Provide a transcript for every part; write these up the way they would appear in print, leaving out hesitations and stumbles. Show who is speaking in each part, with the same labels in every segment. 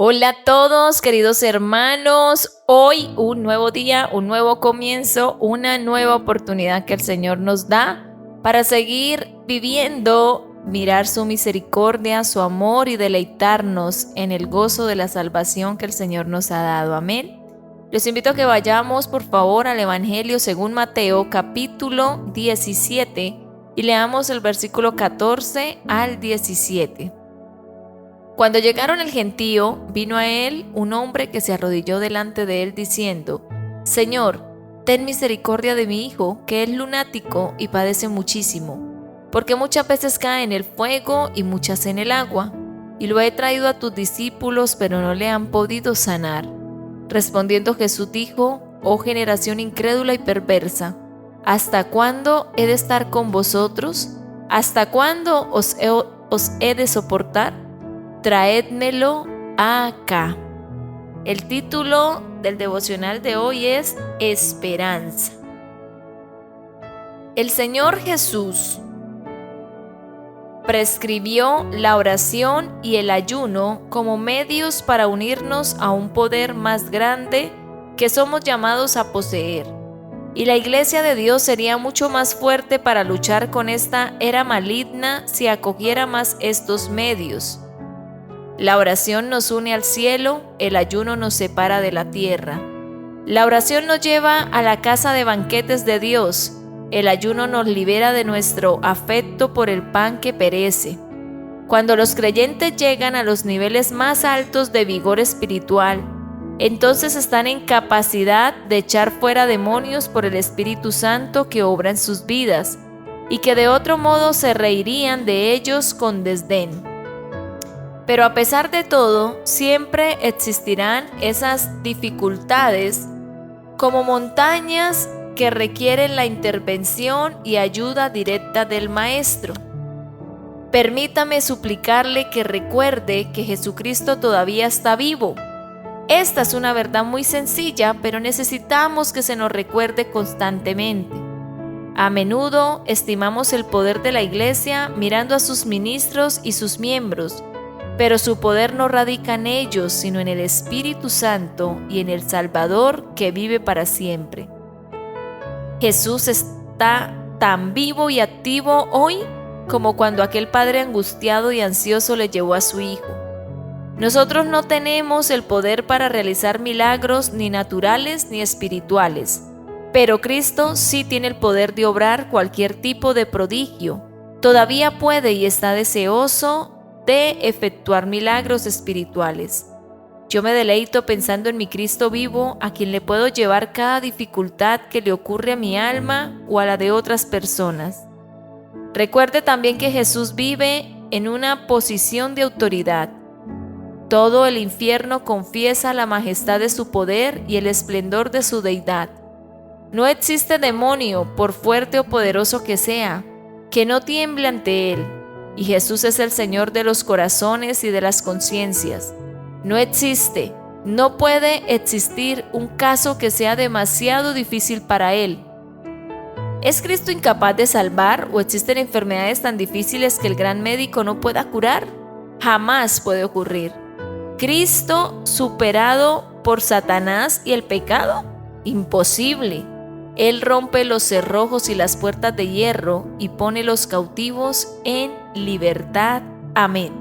Speaker 1: Hola a todos, queridos hermanos. Hoy un nuevo día, un nuevo comienzo, una nueva oportunidad que el Señor nos da para seguir viviendo, mirar su misericordia, su amor y deleitarnos en el gozo de la salvación que el Señor nos ha dado. Amén. Les invito a que vayamos por favor al Evangelio según Mateo capítulo 17 y leamos el versículo 14 al 17. Cuando llegaron el gentío, vino a él un hombre que se arrodilló delante de él diciendo: Señor, ten misericordia de mi hijo, que es lunático y padece muchísimo, porque muchas veces cae en el fuego y muchas en el agua. Y lo he traído a tus discípulos, pero no le han podido sanar. Respondiendo Jesús dijo: Oh generación incrédula y perversa, ¿hasta cuándo he de estar con vosotros? ¿Hasta cuándo os he de soportar? Traédmelo acá. El título del devocional de hoy es Esperanza. El Señor Jesús prescribió la oración y el ayuno como medios para unirnos a un poder más grande que somos llamados a poseer. Y la Iglesia de Dios sería mucho más fuerte para luchar con esta era maligna si acogiera más estos medios. La oración nos une al cielo, el ayuno nos separa de la tierra. La oración nos lleva a la casa de banquetes de Dios, el ayuno nos libera de nuestro afecto por el pan que perece. Cuando los creyentes llegan a los niveles más altos de vigor espiritual, entonces están en capacidad de echar fuera demonios por el Espíritu Santo que obra en sus vidas, y que de otro modo se reirían de ellos con desdén. Pero a pesar de todo, siempre existirán esas dificultades como montañas que requieren la intervención y ayuda directa del Maestro. Permítame suplicarle que recuerde que Jesucristo todavía está vivo. Esta es una verdad muy sencilla, pero necesitamos que se nos recuerde constantemente. A menudo estimamos el poder de la Iglesia mirando a sus ministros y sus miembros, pero su poder no radica en ellos, sino en el Espíritu Santo y en el Salvador que vive para siempre. Jesús está tan vivo y activo hoy como cuando aquel padre angustiado y ansioso le llevó a su hijo. Nosotros no tenemos el poder para realizar milagros ni naturales ni espirituales, pero Cristo sí tiene el poder de obrar cualquier tipo de prodigio. Todavía puede y está deseoso de efectuar milagros espirituales. Yo me deleito pensando en mi Cristo vivo, a quien le puedo llevar cada dificultad que le ocurre a mi alma o a la de otras personas. Recuerde también que Jesús vive en una posición de autoridad. Todo el infierno confiesa la majestad de su poder y el esplendor de su deidad. No existe demonio, por fuerte o poderoso que sea, que no tiemble ante él. Y Jesús es el Señor de los corazones y de las conciencias. No existe, no puede existir un caso que sea demasiado difícil para Él. ¿Es Cristo incapaz de salvar o existen enfermedades tan difíciles que el gran médico no pueda curar? Jamás puede ocurrir. ¿Cristo superado por Satanás y el pecado? Imposible. Él rompe los cerrojos y las puertas de hierro y pone los cautivos en libertad. Amén.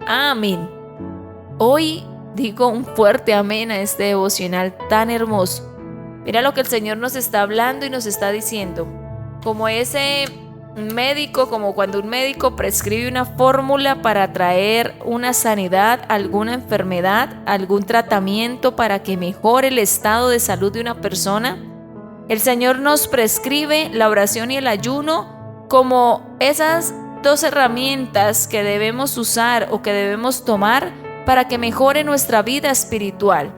Speaker 1: Amén. Hoy digo un fuerte amén a este devocional tan hermoso. Mira lo que el Señor nos está hablando y nos está diciendo. Como ese médico, como cuando un médico prescribe una fórmula para traer una sanidad, alguna enfermedad, algún tratamiento para que mejore el estado de salud de una persona. El Señor nos prescribe la oración y el ayuno como esas dos herramientas que debemos usar o que debemos tomar para que mejore nuestra vida espiritual.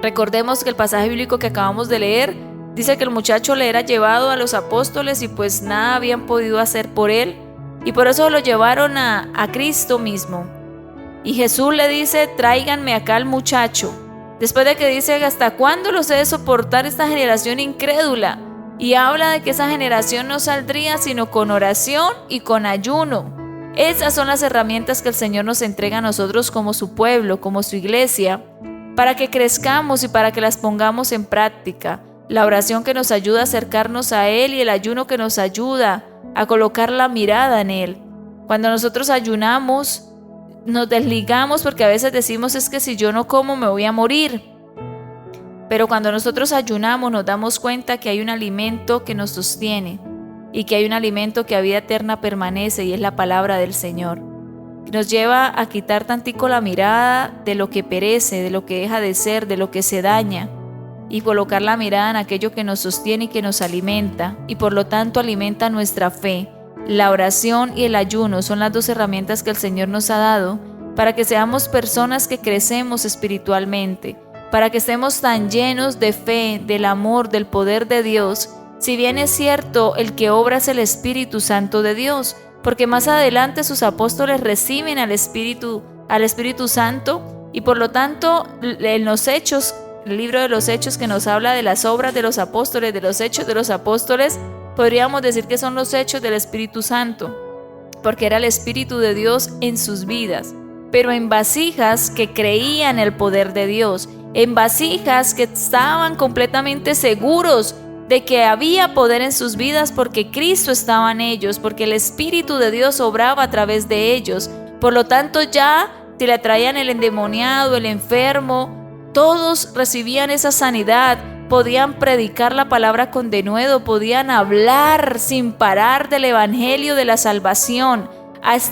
Speaker 1: Recordemos que el pasaje bíblico que acabamos de leer dice que el muchacho le era llevado a los apóstoles y pues nada habían podido hacer por él, y por eso lo llevaron a Cristo mismo. Y Jesús le dice: tráiganme acá al muchacho. Después de que dice: ¿hasta cuándo los he de soportar esta generación incrédula? Y habla de que esa generación no saldría sino con oración y con ayuno. Esas son las herramientas que el Señor nos entrega a nosotros como su pueblo, como su iglesia, para que crezcamos y para que las pongamos en práctica. La oración que nos ayuda a acercarnos a Él y el ayuno que nos ayuda a colocar la mirada en Él. Cuando nosotros ayunamos, nos desligamos porque a veces decimos es que si yo no como me voy a morir. Pero cuando nosotros ayunamos nos damos cuenta que hay un alimento que nos sostiene y que hay un alimento que a vida eterna permanece y es la palabra del Señor. Nos lleva a quitar tantico la mirada de lo que perece, de lo que deja de ser, de lo que se daña y colocar la mirada en aquello que nos sostiene y que nos alimenta y por lo tanto alimenta nuestra fe. La oración y el ayuno son las dos herramientas que el Señor nos ha dado para que seamos personas que crecemos espiritualmente, para que estemos tan llenos de fe, del amor, del poder de Dios. Si bien es cierto, el que obra es el Espíritu Santo de Dios, porque más adelante sus apóstoles reciben al Espíritu Santo y por lo tanto en los Hechos, el libro de los Hechos que nos habla de las obras de los apóstoles, de los hechos de los apóstoles, podríamos decir que son los hechos del Espíritu Santo, porque era el Espíritu de Dios en sus vidas, pero en vasijas que creían el poder de Dios, en vasijas que estaban completamente seguros de que había poder en sus vidas porque Cristo estaba en ellos, porque el Espíritu de Dios obraba a través de ellos. Por lo tanto, ya si le traían el endemoniado, el enfermo, todos recibían esa sanidad, podían predicar la palabra con denuedo, podían hablar sin parar del evangelio de la salvación.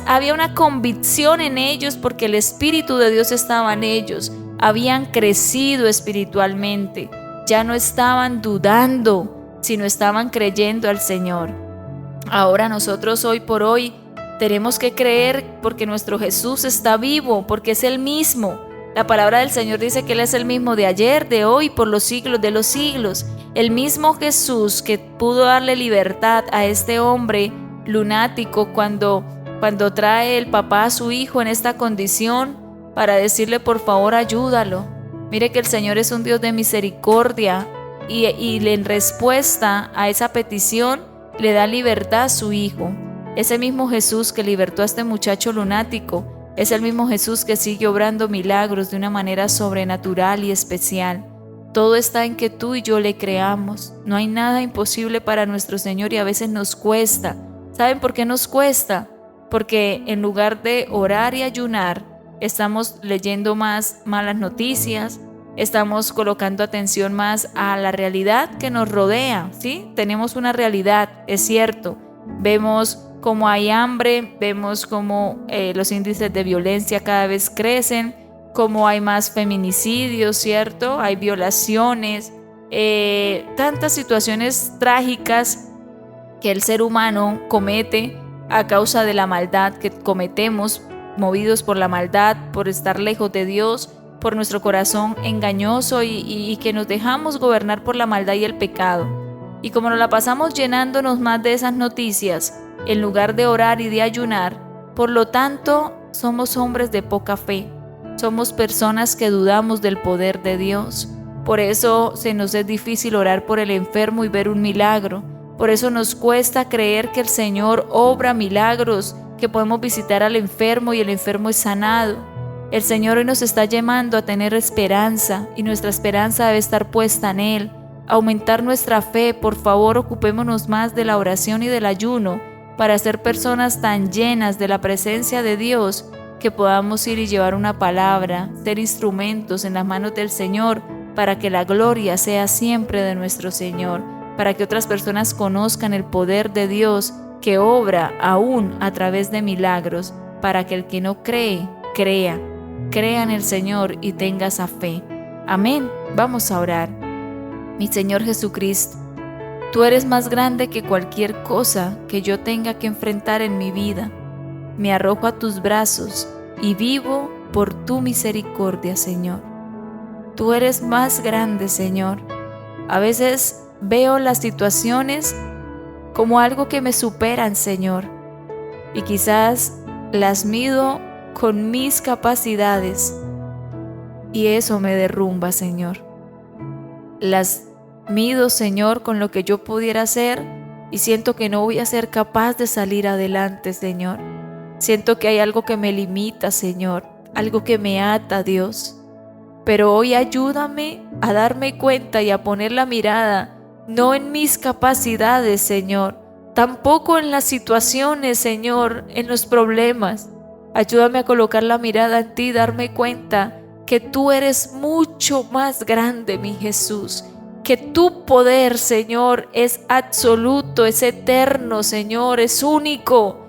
Speaker 1: Había una convicción en ellos porque el Espíritu de Dios estaba en ellos. Habían crecido espiritualmente. Ya no estaban dudando, sino estaban creyendo al Señor. Ahora nosotros hoy por hoy tenemos que creer porque nuestro Jesús está vivo, porque es el mismo. La palabra del Señor dice que Él es el mismo de ayer, de hoy, por los siglos de los siglos. El mismo Jesús que pudo darle libertad a este hombre lunático cuando trae el papá a su hijo en esta condición para decirle por favor ayúdalo. Mire que el Señor es un Dios de misericordia y en respuesta a esa petición le da libertad a su hijo. Ese mismo Jesús que libertó a este muchacho lunático es el mismo Jesús que sigue obrando milagros de una manera sobrenatural y especial. Todo está en que tú y yo le creamos. No hay nada imposible para nuestro Señor y a veces nos cuesta. ¿Saben por qué nos cuesta? Porque en lugar de orar y ayunar, estamos leyendo más malas noticias, estamos colocando atención más a la realidad que nos rodea, ¿sí? Tenemos una realidad, es cierto. Vemos cómo hay hambre, vemos cómo los índices de violencia cada vez crecen, cómo hay más feminicidios, ¿cierto? Hay violaciones, tantas situaciones trágicas que el ser humano comete a causa de la maldad que cometemos, movidos por la maldad, por estar lejos de Dios, por nuestro corazón engañoso y que nos dejamos gobernar por la maldad y el pecado. Y como nos la pasamos llenándonos más de esas noticias, en lugar de orar y de ayunar, por lo tanto, somos hombres de poca fe. Somos personas que dudamos del poder de Dios. Por eso se nos es difícil orar por el enfermo y ver un milagro. Por eso nos cuesta creer que el Señor obra milagros, que podemos visitar al enfermo y el enfermo es sanado. El Señor hoy nos está llamando a tener esperanza y nuestra esperanza debe estar puesta en Él. Aumentar nuestra fe, por favor, ocupémonos más de la oración y del ayuno para ser personas tan llenas de la presencia de Dios que podamos ir y llevar una palabra, ser instrumentos en las manos del Señor para que la gloria sea siempre de nuestro Señor, para que otras personas conozcan el poder de Dios que obra aún a través de milagros, para que el que no cree, crea en el Señor y tenga esa fe. Amén. Vamos a orar. Mi Señor Jesucristo, tú eres más grande que cualquier cosa que yo tenga que enfrentar en mi vida. Me arrojo a tus brazos y vivo por tu misericordia, Señor. Tú eres más grande, Señor. A veces veo las situaciones como algo que me superan, Señor, y quizás las mido con mis capacidades y eso me derrumba, Señor. Las mido, Señor, con lo que yo pudiera hacer y siento que no voy a ser capaz de salir adelante, Señor. Siento que hay algo que me limita, Señor, algo que me ata, Dios. Pero hoy ayúdame a darme cuenta y a poner la mirada no en mis capacidades, Señor, tampoco en las situaciones, Señor, en los problemas. Ayúdame a colocar la mirada en ti y darme cuenta que tú eres mucho más grande, mi Jesús. Que tu poder, Señor, es absoluto, es eterno, Señor, es único.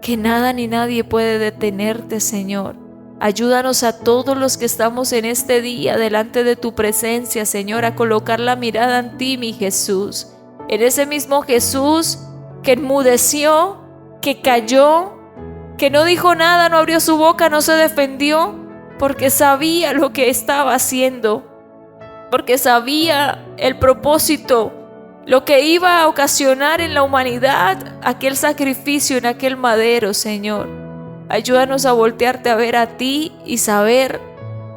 Speaker 1: Que nada ni nadie puede detenerte, Señor. Ayúdanos a todos los que estamos en este día delante de tu presencia, Señor, a colocar la mirada en ti, mi Jesús. En ese mismo Jesús que enmudeció, que cayó, que no dijo nada, no abrió su boca, no se defendió, porque sabía lo que estaba haciendo, porque sabía el propósito, lo que iba a ocasionar en la humanidad aquel sacrificio en aquel madero, Señor. Ayúdanos a voltearte a ver a ti y saber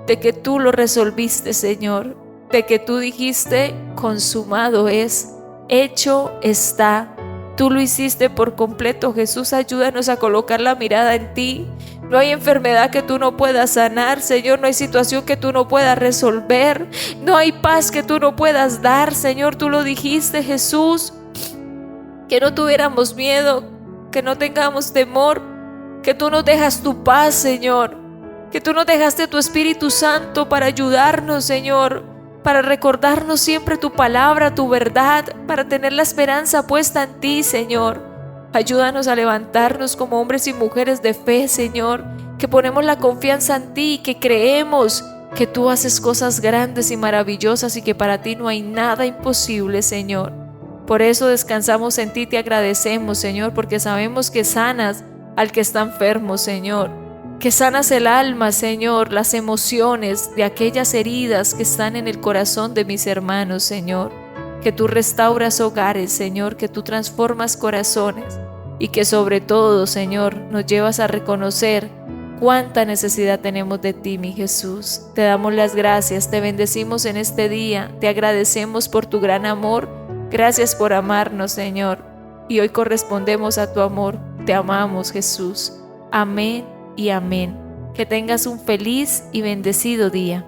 Speaker 1: de que tú lo resolviste, Señor, de que tú dijiste, consumado es, hecho está. Tú lo hiciste por completo, Jesús. Ayúdanos a colocar la mirada en ti. No hay enfermedad que tú no puedas sanar, Señor. No hay situación que tú no puedas resolver. No hay paz que tú no puedas dar, Señor. Tú lo dijiste, Jesús. Que no tuviéramos miedo, que no tengamos temor, que tú nos dejas tu paz, Señor. Que tú nos dejaste tu Espíritu Santo para ayudarnos, Señor. Para recordarnos siempre tu palabra, tu verdad, para tener la esperanza puesta en ti, Señor. Ayúdanos a levantarnos como hombres y mujeres de fe, Señor, que ponemos la confianza en ti y que creemos que tú haces cosas grandes y maravillosas y que para ti no hay nada imposible, Señor. Por eso descansamos en ti y te agradecemos, Señor, porque sabemos que sanas al que está enfermo, Señor. Que sanas el alma, Señor, las emociones de aquellas heridas que están en el corazón de mis hermanos, Señor. Que tú restauras hogares, Señor, que tú transformas corazones y que sobre todo, Señor, nos llevas a reconocer cuánta necesidad tenemos de ti, mi Jesús. Te damos las gracias, te bendecimos en este día, te agradecemos por tu gran amor. Gracias por amarnos, Señor, y hoy correspondemos a tu amor. Te amamos, Jesús. Amén y amén. Que tengas un feliz y bendecido día.